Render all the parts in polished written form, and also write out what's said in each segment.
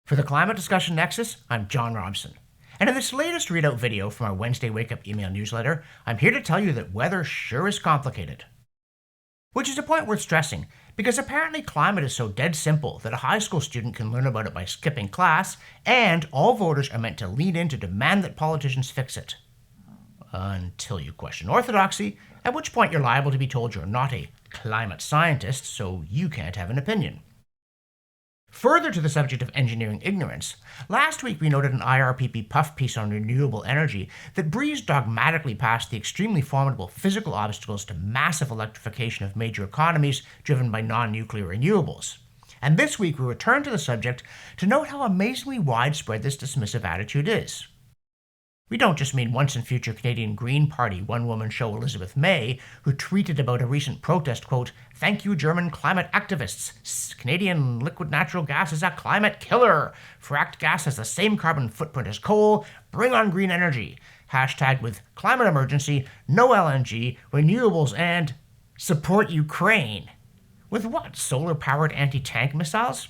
For the Climate Discussion Nexus, I'm John Robson. And in this latest readout video from our Wednesday Wake Up email newsletter, I'm here to tell you that weather sure is complicated. Which is a point worth stressing, because apparently climate is so dead simple that a high school student can learn about it by skipping class, and all voters are meant to lean in to demand that politicians fix it. Until you question orthodoxy, at which point you're liable to be told you're not a climate scientist, so you can't have an opinion. Further to the subject of engineering ignorance, last week we noted an IRPP puff piece on renewable energy that breezed dogmatically past the extremely formidable physical obstacles to massive electrification of major economies driven by non-nuclear renewables. And this week we return to the subject to note how amazingly widespread this dismissive attitude is. We don't just mean once and future Canadian Green Party one-woman show Elizabeth May, who tweeted about a recent protest, quote, "Thank you, German climate activists. Canadian liquid natural gas is a climate killer. Fracked gas has the same carbon footprint as coal. Bring on green energy. Hashtag with climate emergency, no LNG, renewables, and support Ukraine." With what, solar-powered anti-tank missiles?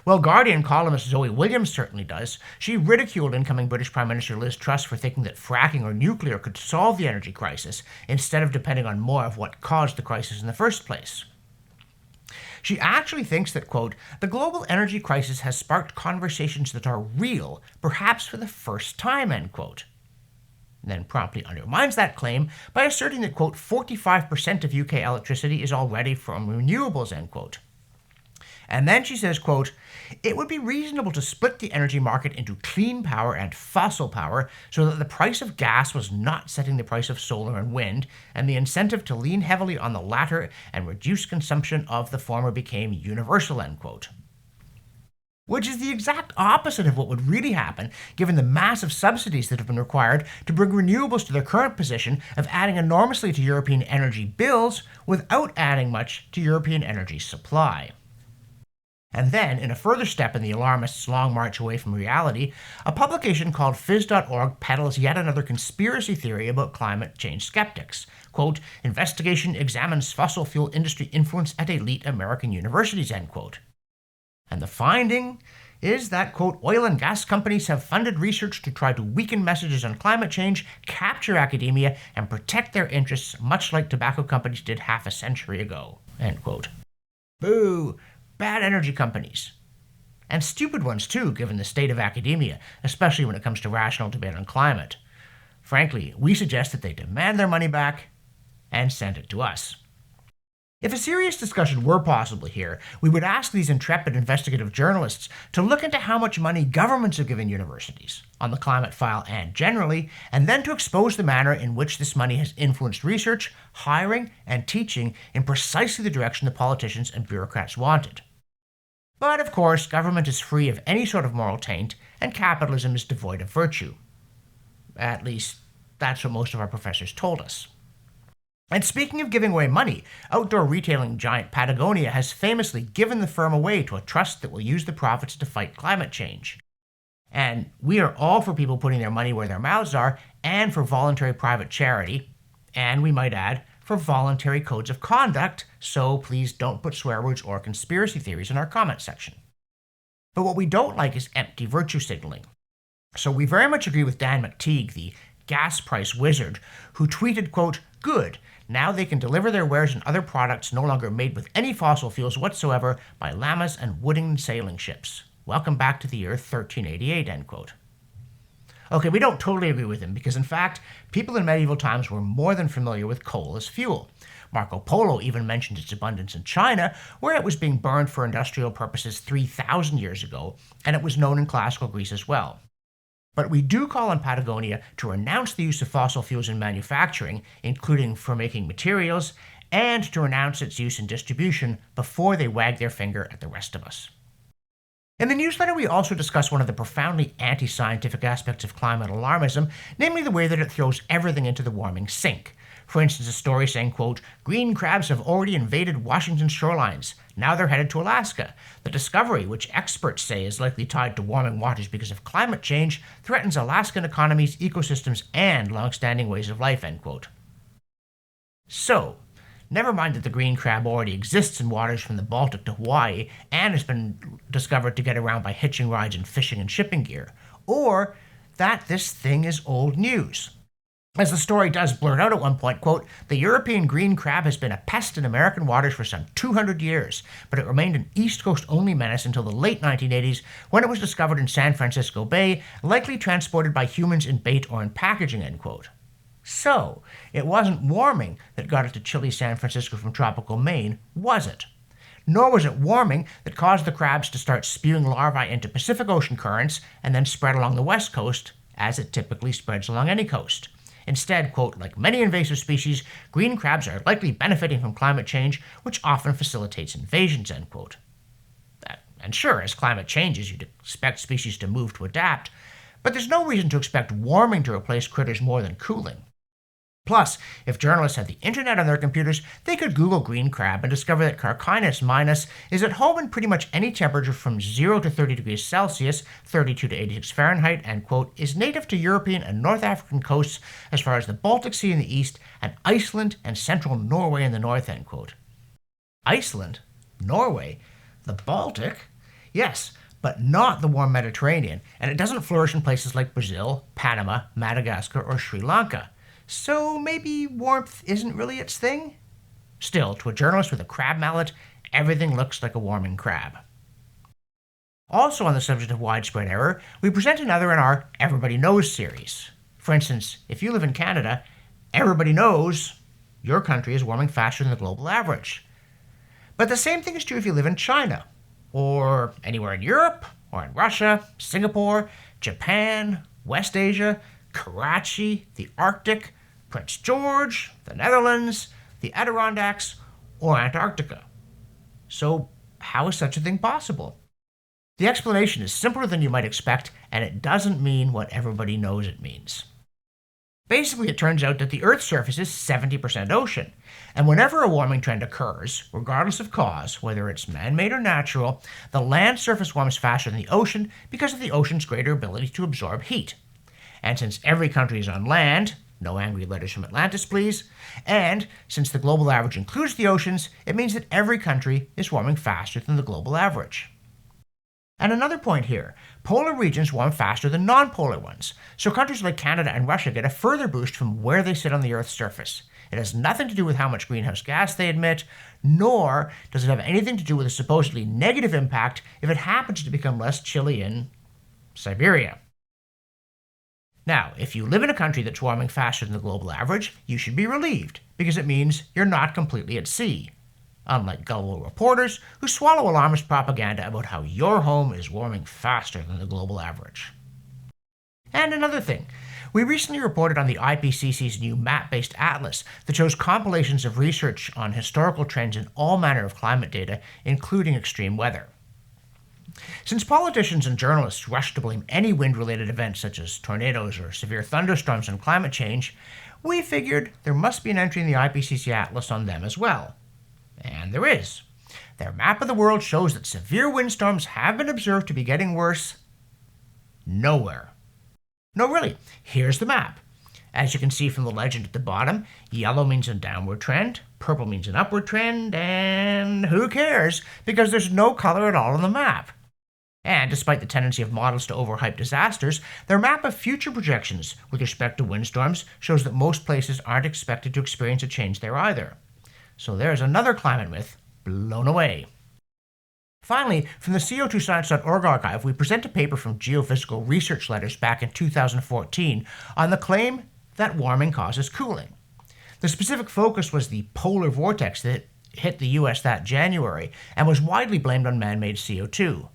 Well, Guardian columnist Zoe Williams certainly does. She ridiculed incoming British Prime Minister Liz Truss for thinking that fracking or nuclear could solve the energy crisis, instead of depending on more of what caused the crisis in the first place. She actually thinks that, quote, "the global energy crisis has sparked conversations that are real, perhaps for the first time," end quote. And then promptly undermines that claim by asserting that, quote, 45% of UK electricity is already from renewables, end quote. And then she says, quote, "It would be reasonable to split the energy market into clean power and fossil power so that the price of gas was not setting the price of solar and wind, and the incentive to lean heavily on the latter and reduce consumption of the former became universal," end quote. Which is the exact opposite of what would really happen given the massive subsidies that have been required to bring renewables to their current position of adding enormously to European energy bills without adding much to European energy supply. And then, in a further step in the alarmists' long march away from reality, a publication called Phys.org peddles yet another conspiracy theory about climate change skeptics. Quote, "Investigation examines fossil fuel industry influence at elite American universities," end quote. And the finding is that, quote, "oil and gas companies have funded research to try to weaken messages on climate change, capture academia, and protect their interests, much like tobacco companies did half a century ago," end quote. Boo! Bad energy companies. And stupid ones too, given the state of academia, especially when it comes to rational debate on climate. Frankly, we suggest that they demand their money back and send it to us. If a serious discussion were possible here, we would ask these intrepid investigative journalists to look into how much money governments have given universities, on the climate file and generally, and then to expose the manner in which this money has influenced research, hiring, and teaching in precisely the direction the politicians and bureaucrats wanted. But of course, government is free of any sort of moral taint, and capitalism is devoid of virtue. At least, that's what most of our professors told us. And speaking of giving away money, outdoor retailing giant Patagonia has famously given the firm away to a trust that will use the profits to fight climate change. And we are all for people putting their money where their mouths are, and for voluntary private charity, and we might add, for voluntary codes of conduct, so please don't put swear words or conspiracy theories in our comment section. But what we don't like is empty virtue signaling. So we very much agree with Dan McTeague, the gas price wizard, who tweeted, quote, "Good, now they can deliver their wares and other products no longer made with any fossil fuels whatsoever by llamas and wooden sailing ships. Welcome back to the year 1388, end quote. Okay, we don't totally agree with him, because in fact, people in medieval times were more than familiar with coal as fuel. Marco Polo even mentioned its abundance in China, where it was being burned for industrial purposes 3,000 years ago, and it was known in classical Greece as well. But we do call on Patagonia to renounce the use of fossil fuels in manufacturing, including for making materials, and to renounce its use in distribution before they wag their finger at the rest of us. In the newsletter, we also discuss one of the profoundly anti-scientific aspects of climate alarmism, namely the way that it throws everything into the warming sink. For instance, a story saying, quote, "Green crabs have already invaded Washington's shorelines. Now they're headed to Alaska. The discovery, which experts say is likely tied to warming waters because of climate change, threatens Alaskan economies, ecosystems, and long-standing ways of life," end quote. So, Never mind that the green crab already exists in waters from the Baltic to Hawaii and has been discovered to get around by hitching rides and fishing and shipping gear. Or that this thing is old news. As the story does blurt out at one point, quote, "The European green crab has been a pest in American waters for some 200 years, but it remained an East Coast-only menace until the late 1980s when it was discovered in San Francisco Bay, likely transported by humans in bait or in packaging," end quote. So, it wasn't warming that got it to chilly San Francisco from tropical Maine, was it? Nor was it warming that caused the crabs to start spewing larvae into Pacific Ocean currents and then spread along the west coast, as it typically spreads along any coast. Instead, quote, "like many invasive species, green crabs are likely benefiting from climate change, which often facilitates invasions," end quote. And sure, as climate changes, you'd expect species to move to adapt, but there's no reason to expect warming to replace critters more than cooling. Plus, if journalists had the internet on their computers, they could Google green crab and discover that Carcinus minus is at home in pretty much any temperature from 0 to 30 degrees Celsius, 32 to 86 Fahrenheit, and, quote, "is native to European and North African coasts as far as the Baltic Sea in the east and Iceland and central Norway in the north," end quote. Iceland? Norway? The Baltic? Yes, but not the warm Mediterranean, and it doesn't flourish in places like Brazil, Panama, Madagascar, or Sri Lanka. So maybe warmth isn't really its thing? Still, to a journalist with a crab mallet, everything looks like a warming crab. Also on the subject of widespread error, we present another in our Everybody Knows series. For instance, if you live in Canada, everybody knows your country is warming faster than the global average. But the same thing is true if you live in China, or anywhere in Europe, or in Russia, Singapore, Japan, West Asia, Karachi, the Arctic, Prince George, the Netherlands, the Adirondacks, or Antarctica. So, how is such a thing possible? The explanation is simpler than you might expect, and it doesn't mean what everybody knows it means. Basically, it turns out that the Earth's surface is 70% ocean, and whenever a warming trend occurs, regardless of cause, whether it's man-made or natural, the land surface warms faster than the ocean because of the ocean's greater ability to absorb heat. And since every country is on land, no angry letters from Atlantis, please, and since the global average includes the oceans, it means that every country is warming faster than the global average. And another point here, polar regions warm faster than non-polar ones, so countries like Canada and Russia get a further boost from where they sit on the Earth's surface. It has nothing to do with how much greenhouse gas they emit, nor does it have anything to do with a supposedly negative impact if it happens to become less chilly in Siberia. Now, if you live in a country that's warming faster than the global average, you should be relieved, because it means you're not completely at sea. Unlike gullible reporters who swallow alarmist propaganda about how your home is warming faster than the global average. And another thing, we recently reported on the IPCC's new map-based atlas that shows compilations of research on historical trends in all manner of climate data, including extreme weather. Since politicians and journalists rush to blame any wind-related events such as tornadoes or severe thunderstorms on climate change, we figured there must be an entry in the IPCC Atlas on them as well. And there is. Their map of the world shows that severe windstorms have been observed to be getting worse nowhere. No, really, here's the map. As you can see from the legend at the bottom, yellow means a downward trend, purple means an upward trend, and who cares, because there's no color at all on the map. And despite the tendency of models to overhype disasters, their map of future projections with respect to windstorms shows that most places aren't expected to experience a change there either. So there's another climate myth blown away. Finally, from the CO2science.org archive, we present a paper from Geophysical Research Letters back in 2014 on the claim that warming causes cooling. The specific focus was the polar vortex that hit the US that January and was widely blamed on man-made CO2.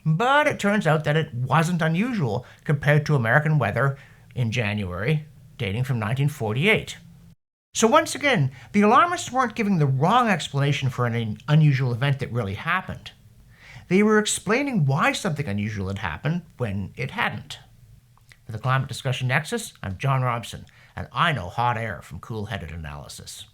But it turns out that it wasn't unusual compared to American weather in January, dating from 1948. So once again, the alarmists weren't giving the wrong explanation for an unusual event that really happened. They were explaining why something unusual had happened when it hadn't. For the Climate Discussion Nexus, I'm John Robson, and I know hot air from cool-headed analysis.